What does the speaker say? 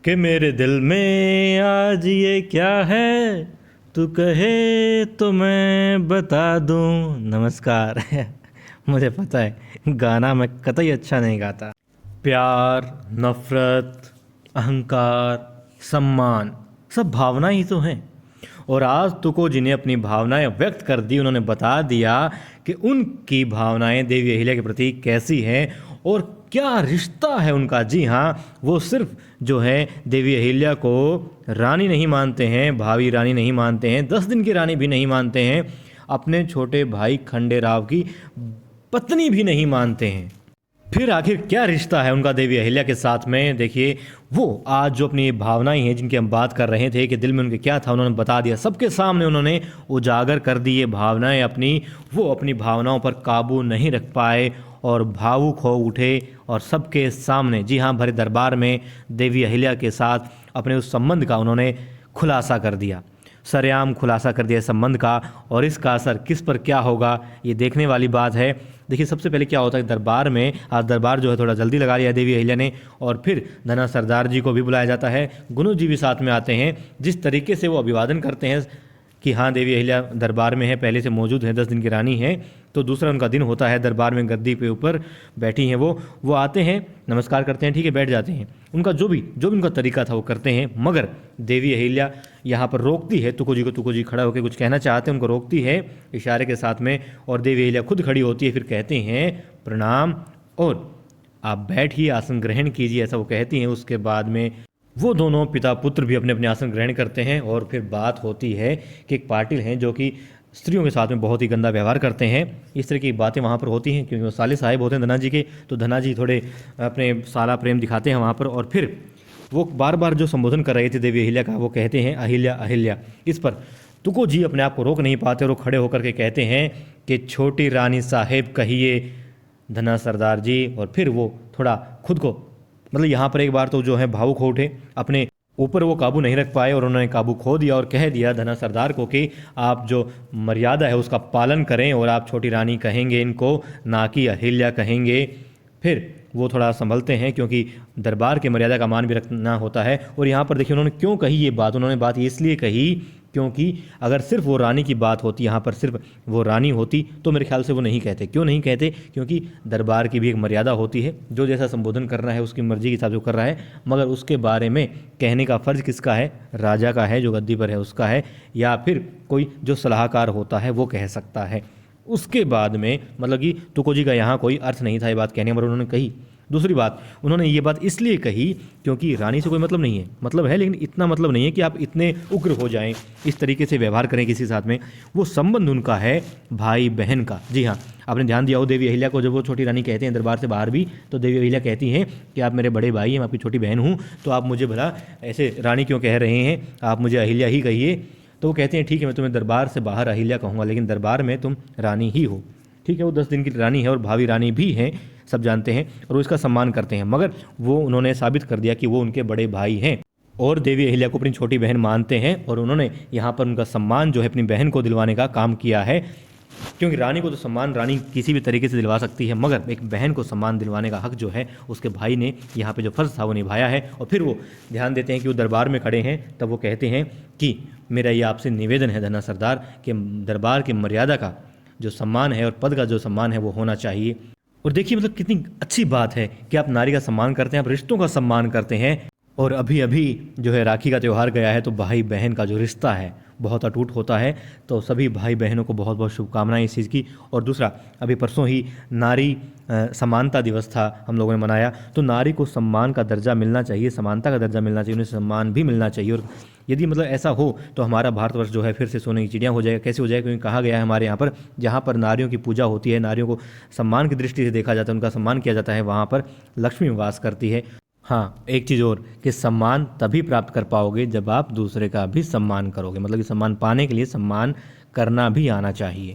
कि मेरे दिल में आज ये क्या है, तू कहे तो मैं बता दूं। नमस्कार। मुझे पता है गाना मैं कतई अच्छा नहीं गाता। प्यार, नफरत, अहंकार, सम्मान, सब भावना ही तो हैं। और आज तुको जिन्हें अपनी भावनाएं व्यक्त कर दी, उन्होंने बता दिया कि उनकी भावनाएं देवी अहिल्या के प्रति कैसी हैं और क्या रिश्ता है उनका। जी हाँ, वो सिर्फ जो है देवी अहिल्या को रानी नहीं मानते हैं, भावी रानी नहीं मानते हैं, 10 दिन की रानी भी नहीं मानते हैं, अपने छोटे भाई खंडेराव की पत्नी भी नहीं मानते हैं। फिर आखिर क्या रिश्ता है उनका देवी अहिल्या के साथ में? देखिए, वो आज जो अपनी भावनाएं हैं जिनकी हम बात कर रहे थे कि दिल में उनके क्या था, उन्होंने बता दिया। सबके सामने उन्होंने उजागर कर दी ये भावनाएं अपनी। वो अपनी भावनाओं पर काबू नहीं रख पाए और भावुक हो उठे और सबके सामने, जी हाँ, भरे दरबार में देवी अहिल्या के साथ अपने उस संबंध का उन्होंने खुलासा कर दिया, सरेआम खुलासा कर दिया संबंध का। और इसका असर किस पर क्या होगा, ये देखने वाली बात है। देखिए, सबसे पहले क्या होता है दरबार में, आज दरबार जो है थोड़ा जल्दी लगा लिया देवी अहिल्या ने, और फिर धना सरदार जी को भी बुलाया जाता है, गुनु जी भी साथ में आते हैं। जिस तरीके से वो अभिवादन करते हैं कि हाँ, देवी अहिल्या दरबार में है, पहले से मौजूद है, 10 दिन की रानी है। तो दूसरा उनका दिन होता है, दरबार में गद्दी पे ऊपर बैठी हैं वो आते हैं, नमस्कार करते हैं, ठीक है, बैठ जाते हैं। उनका जो भी उनका तरीका था वो करते हैं। मगर देवी अहिल्या यहाँ पर रोकती है तुको जी को। तुको जी खड़ा होकर कुछ कहना चाहते हैं, उनको रोकती है इशारे के साथ में, और देवी अहिल्या खुद खड़ी होती है। फिर कहते हैं प्रणाम और आप बैठिए, आसन ग्रहण कीजिए, ऐसा वो कहती हैं। उसके बाद में वो दोनों पिता पुत्र भी अपने अपने आसन ग्रहण करते हैं। और फिर बात होती है कि एक पाटिल हैं जो कि स्त्रियों के साथ में बहुत ही गंदा व्यवहार करते हैं। इस तरह की बातें वहाँ पर होती हैं क्योंकि वो साले साहिब होते हैं धना जी के, तो धना जी थोड़े अपने साला प्रेम दिखाते हैं वहाँ पर। और फिर वो बार बार जो संबोधन कर रहे थे देवी अहिल्या का, वो कहते हैं अहिल्या अहिल्या। इस पर तुको जी अपने आप को रोक नहीं पाते और वो खड़े होकर के कहते हैं कि छोटी रानी साहेब कहिए धना सरदार जी। और फिर वो थोड़ा खुद को, मतलब यहाँ पर एक बार तो जो है भावुक हो उठे, अपने ऊपर वो काबू नहीं रख पाए और उन्होंने काबू खो दिया और कह दिया धना सरदार को कि आप जो मर्यादा है उसका पालन करें और आप छोटी रानी कहेंगे इनको, ना कि अहिल्या कहेंगे। फिर वो थोड़ा संभलते हैं क्योंकि दरबार के मर्यादा का मान भी रखना होता है। और यहाँ पर देखिए उन्होंने क्यों कही ये बात, उन्होंने बात इसलिए कही क्योंकि अगर सिर्फ वो रानी की बात होती, यहाँ पर सिर्फ वो रानी होती, तो मेरे ख्याल से वो नहीं कहते। क्यों नहीं कहते? क्योंकि दरबार की भी एक मर्यादा होती है, जो जैसा संबोधन करना है उसकी मर्जी के हिसाब से कर रहा है। मगर उसके बारे में कहने का फ़र्ज किसका है? राजा का है, जो गद्दी पर है उसका है, या फिर कोई जो सलाहकार होता है वो कह सकता है। उसके बाद में मतलब कि तुको जी का यहाँ कोई अर्थ नहीं था ये बात कहने, मगर उन्होंने कही। दूसरी बात, उन्होंने ये बात इसलिए कही क्योंकि रानी से कोई मतलब नहीं है, मतलब है लेकिन इतना मतलब नहीं है कि आप इतने उग्र हो जाएं, इस तरीके से व्यवहार करें किसी साथ में। वो संबंध उनका है भाई बहन का। जी हाँ, आपने ध्यान दिया हो देवी अहिल्या को जब वो छोटी रानी कहते हैं दरबार से बाहर भी, तो देवी अहिल्या कहती हैं कि आप मेरे बड़े भाई हैं, मैं आपकी छोटी बहन हूँ, तो आप मुझे भला ऐसे रानी क्यों कह रहे हैं, आप मुझे अहिल्या ही कहिए। तो वो कहते हैं ठीक है, मैं तुम्हें दरबार से बाहर अहिल्या कहूँगा, लेकिन दरबार में तुम रानी ही हो। ठीक है, वो 10 दिन की रानी है और भावी रानी भी हैं, सब जानते हैं और वो इसका सम्मान करते हैं। मगर वो उन्होंने साबित कर दिया कि वो उनके बड़े भाई हैं और देवी अहिल्या को अपनी छोटी बहन मानते हैं। और उन्होंने यहाँ पर उनका सम्मान जो है अपनी बहन को दिलवाने का काम किया है, क्योंकि रानी को तो सम्मान रानी किसी भी तरीके से दिलवा सकती है, मगर एक बहन को सम्मान दिलवाने का हक जो है उसके भाई ने यहाँ पे जो फ़र्ज़ था वो निभाया है। और फिर वो ध्यान देते हैं कि वो दरबार में खड़े हैं, तब वो कहते हैं कि मेरा ये आपसे निवेदन है धना सरदार कि दरबार की मर्यादा का जो सम्मान है और पद का जो सम्मान है वो होना चाहिए। और देखिए मतलब कितनी अच्छी बात है कि आप नारी का सम्मान करते हैं, आप रिश्तों का सम्मान करते हैं। और अभी अभी जो है राखी का त्यौहार गया है, तो भाई बहन का जो रिश्ता है बहुत अटूट होता है। तो सभी भाई बहनों को बहुत बहुत शुभकामनाएं इस चीज़ की। और दूसरा, अभी परसों ही नारी समानता दिवस था, हम लोगों ने मनाया, तो नारी को सम्मान का दर्जा मिलना चाहिए, समानता का दर्जा मिलना चाहिए, उन्हें सम्मान भी मिलना चाहिए। और यदि मतलब ऐसा हो तो हमारा भारतवर्ष जो है फिर से सोने की चिड़िया हो जाएगा। कैसे हो जाएगा? क्योंकि कहा गया है हमारे यहाँ पर, जहाँ पर नारियों की पूजा होती है, नारियों को सम्मान की दृष्टि से देखा जाता है, उनका सम्मान किया जाता है, वहाँ पर लक्ष्मी वास करती है। हाँ, एक चीज़ और कि सम्मान तभी प्राप्त कर पाओगे जब आप दूसरे का भी सम्मान करोगे, मतलब कि सम्मान पाने के लिए सम्मान करना भी आना चाहिए।